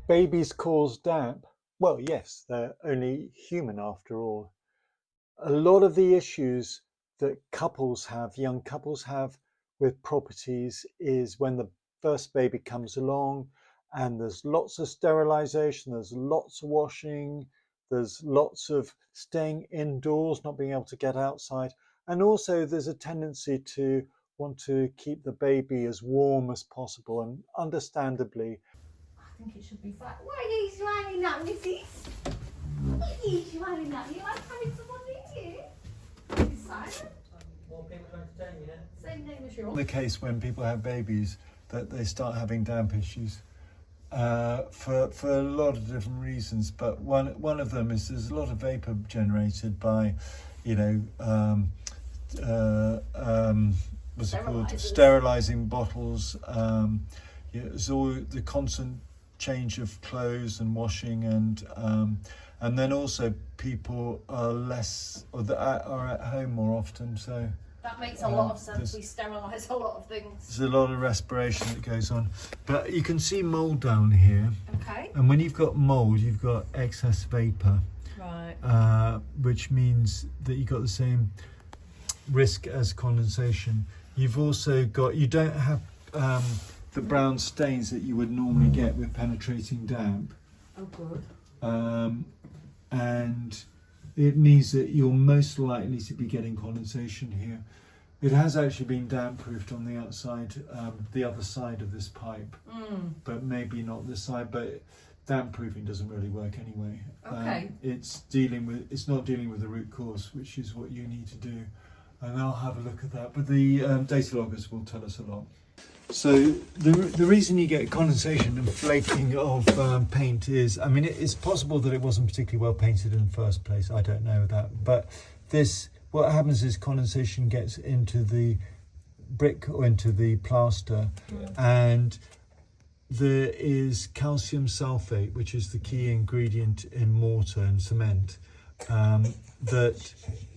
Babies cause damp. Well, yes, they're only human after all. A lot of the issues that young couples have with properties is when the first baby comes along and there's lots of sterilization, there's lots of washing, there's lots of staying indoors, not being able to get outside. And also there's a tendency to want to keep the baby as warm as possible. And understandably, I think it should be flat. Why are you smiling at me, sis? What are you smiling at me? I'm having someone in here. He's silent. More people to entertain you, yeah? Same name as yours. the case when people have babies that they start having damp issues for a lot of different reasons. But one of them is there's a lot of vapor generated by, you know, what's it called? Sterilizing bottles. There's all the constant change of clothes and washing, and then also people are less or are at home more often. So That makes a lot of sense. We sterilise a lot of things. there's a lot of respiration that goes on. But you can see mold down here. Okay. And when you've got mold, you've got excess vapor, Right. which means that you've got the same risk as condensation. You've also got, you don't have the brown stains that you would normally get with penetrating damp. Oh, good. And it means that you're most likely to be getting condensation here. It has actually been damp proofed on the outside, the other side of this pipe, but maybe not this side. But damp proofing doesn't really work anyway. Okay. It's not dealing with the root cause, which is what you need to do. And I'll have a look at that. But the data loggers will tell us a lot. So the reason you get condensation and flaking of paint is, I mean, it's possible that it wasn't particularly well painted in the first place. I don't know that, but what happens is condensation gets into the brick or into the plaster, and there is calcium sulfate, which is the key ingredient in mortar and cement,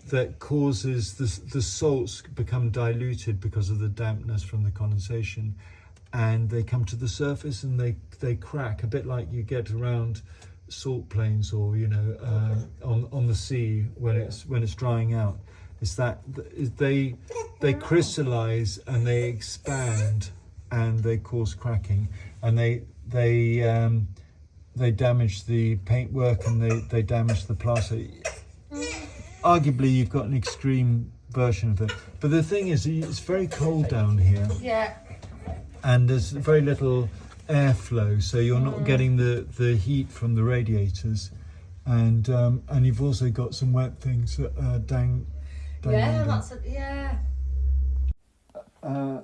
that causes the salts become diluted because of the dampness from the condensation, and they come to the surface and they crack a bit like you get around salt plains or on the sea when it's drying out. It's that they crystallize and they expand and they cause cracking, and they damage the paintwork and they damage the plaster. Arguably, you've got an extreme version of it. But the thing is, it's very cold down here. Yeah. And there's very little airflow, so you're not getting the heat from the radiators. And you've also got some wet things down. Yeah, that's it. Yeah. I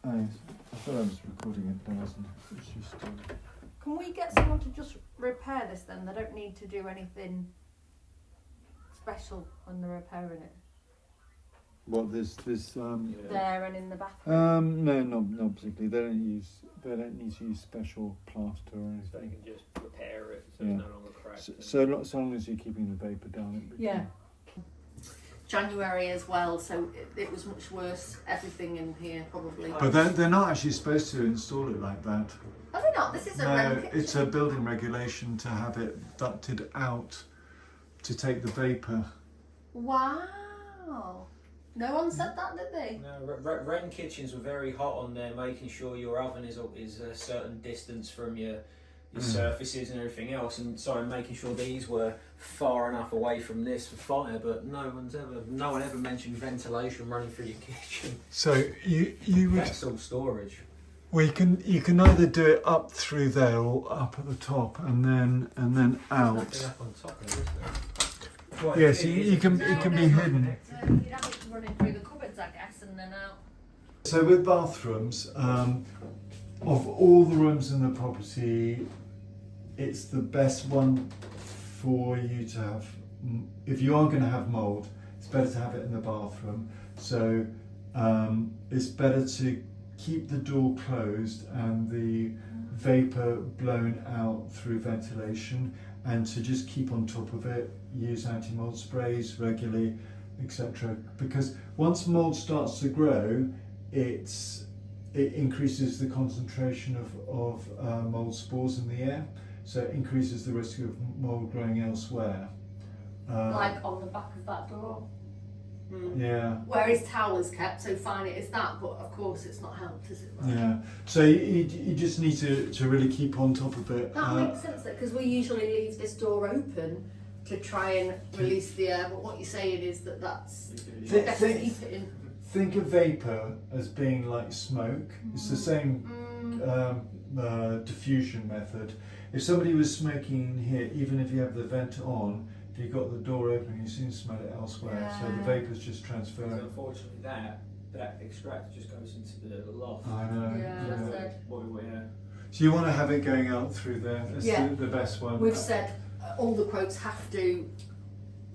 thought I was recording it, but I wasn't. It's just. Can we get someone to just repair this then? They don't need to do anything special when they're repairing it. What this There and in the bathroom. no, not particularly. They don't need to use special plaster or anything. So you can just repair it so Yeah. it's no longer cracked. So long as you're keeping the vapor down. It'll be Yeah. fine. January as well, so it was much worse. Everything in here probably. But they're not actually supposed to install it like that. Are they not? This is a No, rent kitchen. it's a building regulation to have it ducted out to take the vapor. Wow. No one said that, did they? No, Wren kitchens were very hot on there, making sure your oven is a certain distance from your surfaces and everything else, and so making sure these were far enough away from this for fire. But no one ever mentioned ventilation running through your kitchen. So you would. That's all storage. Well, you can either do it up through there or up at the top and then Nothing out. up on top of this. Well, Yes, it can be hidden. You'd have it running through the cupboards, I guess, and then out. So with bathrooms, of all the rooms in the property, it's the best one for you to have. If you are going to have mold, it's better to have it in the bathroom. So it's better to keep the door closed and the vapor blown out through ventilation, and to just keep on top of it, use anti-mold sprays regularly, etc. Because once mold starts to grow, it it increases the concentration of mold spores in the air, so it increases the risk of mold growing elsewhere. Like on the back of that door. Yeah. Where his towel is kept, so fine it is that, but of course it's not helped, is it? Right? Yeah. So you just need to really keep on top of it. That makes sense, because we usually leave this door open to try and release the air, but what you're saying is that that's definitely fitting. Think of vapor as being like smoke. It's the same diffusion method. If somebody was smoking in here, even if you have the vent on, if you've got the door open, you soon smell it elsewhere. So the vapor's just transferring. Unfortunately, that extractor just goes into the loft. I know. Yeah, that's it. So you want to have it going out through there. That's the best one. We've said all the quotes have to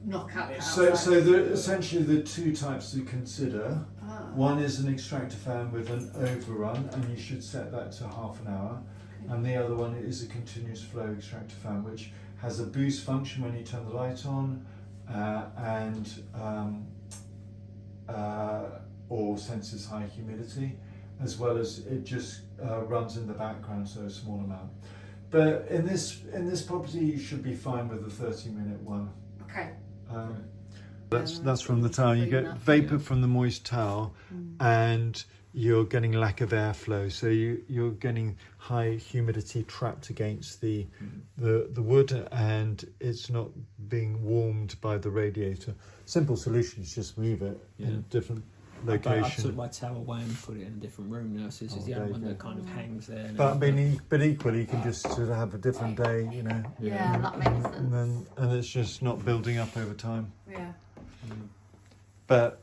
knock out the So outside. essentially the two types to consider. One is an extractor fan with an overrun, and you should set that to half an hour. And the other one is a continuous flow extractor fan, which has a boost function when you turn the light on, or senses high humidity, as well as it just runs in the background, so a small amount. But in this property, you should be fine with the 30-minute one. Okay. That's from the towel. You get vapor from the moist towel, and you're getting lack of airflow. So you're getting high humidity trapped against the wood, and it's not being warmed by the radiator. Simple solution is just move it in a different location. I took my towel away and put it in a different room now, so this is the only one that kind of hangs there. But equally, you can just sort of have a different day, you know. Yeah, that makes sense. And it's just not building up over time. Yeah. But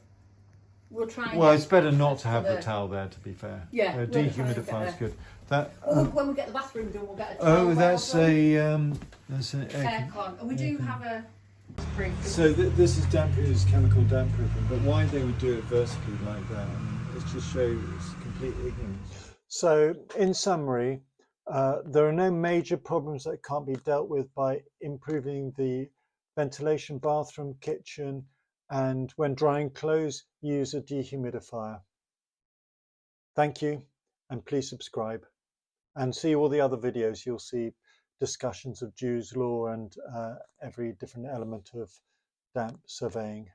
We'll try. well, it's better not to have the towel there. To be fair. Yeah. We'll try and get Dehumidifier is there. good. That. Or when we get the bathroom done, we'll get a towel That's bar an aircon. And we do have a. So this is is chemical damp proofing, but why they would do it vertically like that, it just shows complete ignorance. So in summary, there are no major problems that can't be dealt with by improving the ventilation, bathroom, kitchen, and when drying clothes, use a dehumidifier. Thank you, and please subscribe. And see all the other videos. You'll see discussions of Jew's law and every different element of damp surveying.